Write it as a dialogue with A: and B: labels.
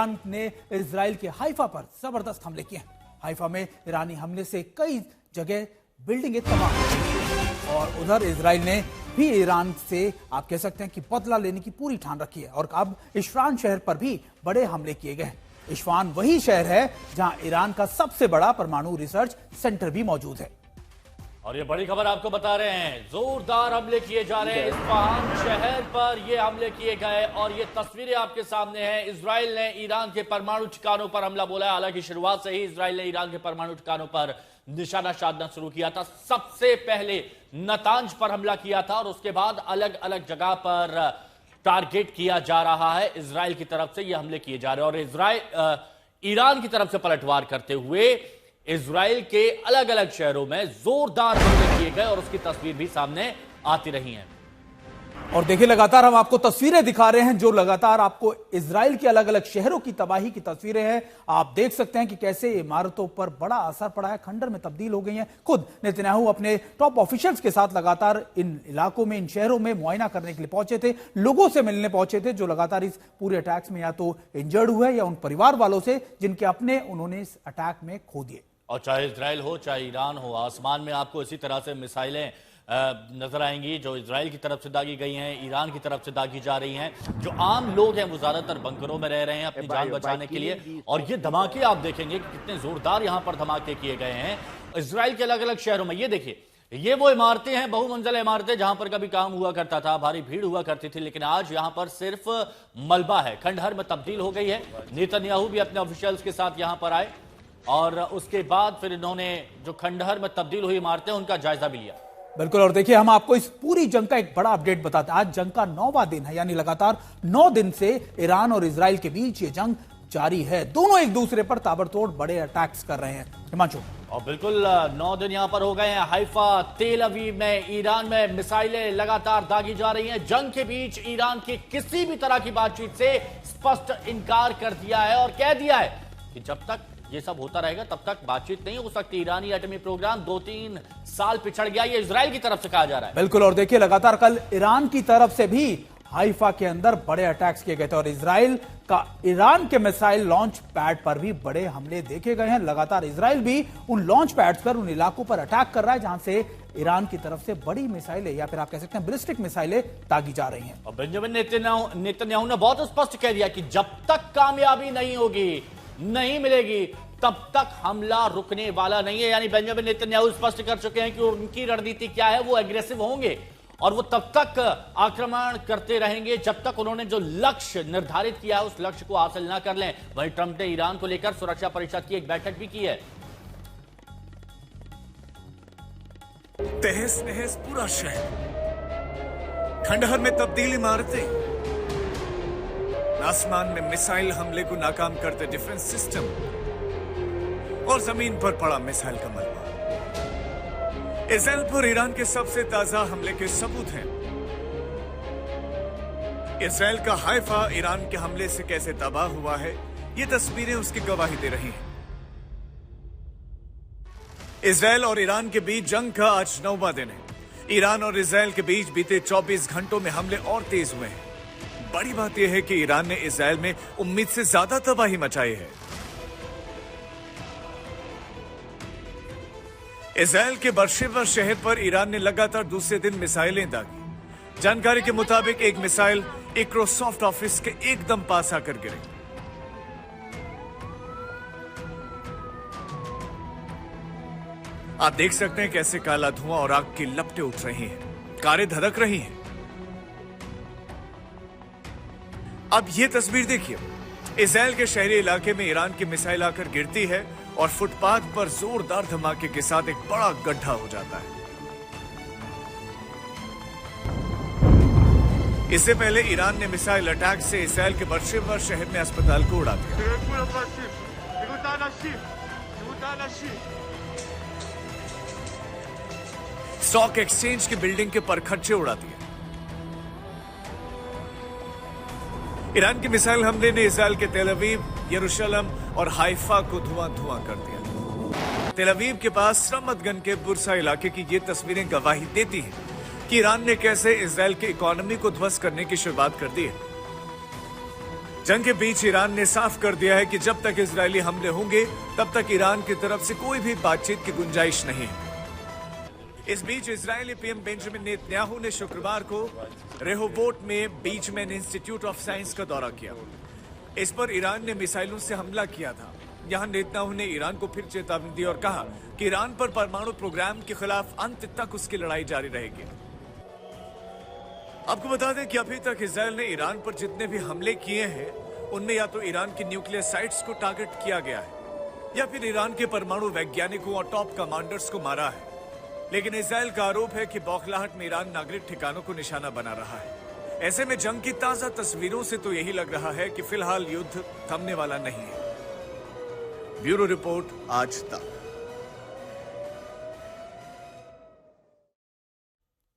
A: Iran ने Israel के Haifa पर जबरदस्त हमले किए हैं। हाइफा में ईरानी हमले से कई जगह बिल्डिंगें तबाह हुई और उधर इजराइल ने भी ईरान से आप कह सकते हैं कि बदला लेने की पूरी ठान रखी है और अब इस्फाहान शहर पर भी बड़े हमले किए गए हैं। इस्फाहान वही शहर है जहां ईरान का सबसे बड़ा परमाणु रिसर्च सेंटर भी मौजूद है।
B: और ये बड़ी खबर आपको बता रहे हैं, जोरदार हमले किए जा रहे हैं इस्फाहान शहर पर। ये हमले किए गए और ये तस्वीरें आपके सामने हैं। इजराइल ने ईरान के परमाणु ठिकानों पर हमला बोला है। हालांकि शुरुआत से ही इजराइल ने ईरान के परमाणु ठिकानों पर निशाना साधना शुरू किया था। सबसे पहले नतांज पर हमला किया था और उसके बाद अलग अलग जगह पर टारगेट किया जा रहा है। इजराइल की तरफ से ये हमले किए जा रहे हैं और ईरान की तरफ से पलटवार करते हुए इजराइल के अलग अलग शहरों में जोरदार हमले किए गए और उसकी तस्वीर भी सामने आती रही है।
A: और देखिए, लगातार हम आपको तस्वीरें दिखा रहे हैं जो लगातार आपको इजराइल के अलग अलग शहरों की तबाही की तस्वीरें हैं। आप देख सकते हैं कि कैसे इमारतों पर बड़ा असर पड़ा है, खंडर में तब्दील हो गई हैं। खुद नेतन्याहू अपने टॉप ऑफिशियल्स के साथ लगातार इन इलाकों में, इन शहरों में मुआयना करने के लिए पहुंचे थे, लोगों से मिलने पहुंचे थे जो लगातार इस पूरे अटैक्स में या तो इंजर्ड हुए या उन परिवार वालों से जिनके अपने उन्होंने इस अटैक में खो दिए।
B: और चाहे इजराइल हो चाहे ईरान हो, आसमान में आपको इसी तरह से मिसाइलें नजर आएंगी जो इजराइल की तरफ से दागी गई हैं, ईरान की तरफ से दागी जा रही हैं। जो आम लोग हैं वो ज्यादातर बंकरों में रह रहे हैं अपनी जान बचाने के लिए। और ये धमाके आप देखेंगे कि कितने जोरदार यहां पर धमाके किए गए हैं इजराइल के अलग अलग शहरों में। ये देखिए, ये वो इमारतें हैं, बहुमंजिला इमारतें जहां पर कभी काम हुआ करता था, भारी भीड़ हुआ करती थी, लेकिन आज यहां पर सिर्फ मलबा है, खंडहर में तब्दील हो गई है। नेतन्याहू भी अपने ऑफिशियल्स के साथ यहां पर आए और उसके बाद फिर इन्होंने जो खंडहर में तब्दील हुई इमारतें उनका जायजा भी लिया।
A: बिल्कुल। और देखिए, हम आपको इस पूरी जंग का एक बड़ा अपडेट बताते हैं। आज जंग का 9वां दिन है, यानी लगातार 9 दिन से ईरान और इजराइल के बीच ये जंग जारी है। दोनों एक दूसरे पर ताबड़तोड़ बड़े अटैक्स कर रहे हैं। हिमांशु।
B: और बिल्कुल 9 दिन यहां पर हो गए हैं। हाइफा, तेल अवीव में ईरान में मिसाइलें लगातार दागी जा रही हैं। जंग के बीच ईरान की किसी भी तरह की बातचीत से स्पष्ट इनकार कर दिया है और कह दिया है कि जब तक ये सब होता रहेगा तब तक बातचीत नहीं हो सकती। ईरानी एटमी प्रोग्राम 2-3 साल पिछड़ गया, ये इजराइल की तरफ से कहा जा रहा है।
A: बिल्कुल। और देखिए, लगातार कल ईरान की तरफ से भी हाइफा के अंदर बड़े अटैक्स किए गए थे और इजराइल का ईरान के मिसाइल लॉन्च पैड पर भी बड़े हमले देखे गए हैं। लगातार इजराइल भी उन लॉन्च पैड्स पर, उन इलाकों पर अटैक कर रहा है जहां से ईरान की तरफ से बड़ी मिसाइलें या फिर आप कह सकते हैं बैलिस्टिक मिसाइलें दागी जा रही हैं।
B: और बेंजामिन नेतन्याहू ने बहुत स्पष्ट कह दिया कि जब तक कामयाबी नहीं होगी, नहीं मिलेगी, तब तक हमला रुकने वाला नहीं है। यानी बेंजामिन नेतन्याहू स्पष्ट कर चुके हैं कि उनकी रणनीति क्या है, वो एग्रेसिव होंगे और वो तब तक आक्रमण करते रहेंगे जब तक उन्होंने जो लक्ष्य निर्धारित किया है उस लक्ष्य को हासिल ना कर लें। वहीं ट्रंप ने ईरान को लेकर सुरक्षा परिषद की एक बैठक भी की है।
C: तहस नहस पूरा शहर, खंडहर में तब्दील इमारतें, आसमान में मिसाइल हमले को नाकाम करते डिफेंस सिस्टम और जमीन पर पड़ा मिसाइल का मलबा। इजराइल पर ईरान के सबसे ताजा हमले के सबूत हैं। इजराइल का हाइफा ईरान के हमले से कैसे तबाह हुआ है, ये तस्वीरें उसकी गवाही दे रही हैं। इजराइल और ईरान के बीच जंग का आज 9वां दिन है। ईरान और इजराइल के बीच बीते 24 घंटों में हमले और तेज हुए हैं। बड़ी बात यह है कि ईरान ने इजराइल में उम्मीद से ज्यादा तबाही मचाई है। इजराइल के बर्शेवा शहर पर ईरान ने लगातार दूसरे दिन मिसाइलें दागी। जानकारी के मुताबिक एक मिसाइल माइक्रोसॉफ्ट ऑफिस के एकदम पास आकर गिरी। आप देख सकते हैं कैसे काला धुआं और आग की लपटें उठ रही हैं, कारें धधक रही हैं। अब यह तस्वीर देखिए, इजराइल के शहरी इलाके में ईरान की मिसाइल आकर गिरती है और फुटपाथ पर जोरदार धमाके के साथ एक बड़ा गड्ढा हो जाता है। इससे पहले ईरान ने मिसाइल अटैक से इजराइल के बर्शेवा शहर में अस्पताल को उड़ा दिया। स्टॉक एक्सचेंज की बिल्डिंग के परखच्चे उड़ा दिए। ईरान के मिसाइल हमले ने इजराइल के तेल अवीव, यरूशलेम और हाइफा को धुआं धुआं कर दिया। तेल अवीव के पास रमतगन के बुरसा इलाके की ये तस्वीरें गवाही देती हैं कि ईरान ने कैसे इजराइल की इकोनॉमी को ध्वस्त करने की शुरुआत कर दी है। जंग के बीच ईरान ने साफ कर दिया है कि जब तक इजरायली हमले होंगे तब तक ईरान की तरफ से कोई भी बातचीत की गुंजाइश नहीं है। इस बीच इजरायली पीएम बेंजामिन नेतन्याहू ने शुक्रवार को रेहोवोट में बीचमैन इंस्टीट्यूट ऑफ साइंस का दौरा किया। इस पर ईरान ने मिसाइलों से हमला किया था। यहां नेतन्याहू ने ईरान को फिर चेतावनी दी और कहा कि ईरान पर परमाणु प्रोग्राम के खिलाफ अंत तक उसकी लड़ाई जारी रहेगी। आपको बता दें कि अभी तक इजरायल ने ईरान पर जितने भी हमले किए हैं उनमें या तो ईरान की न्यूक्लियर साइट्स को टारगेट किया गया है या फिर ईरान के परमाणु वैज्ञानिकों और टॉप कमांडर्स को मारा है। लेकिन इजरायल का आरोप है कि बौखलाहट में ईरान नागरिक ठिकानों को निशाना बना रहा है। ऐसे में जंग की ताजा तस्वीरों से तो यही लग रहा है कि फिलहाल युद्ध थमने वाला नहीं है। ब्यूरो रिपोर्ट, आज तक।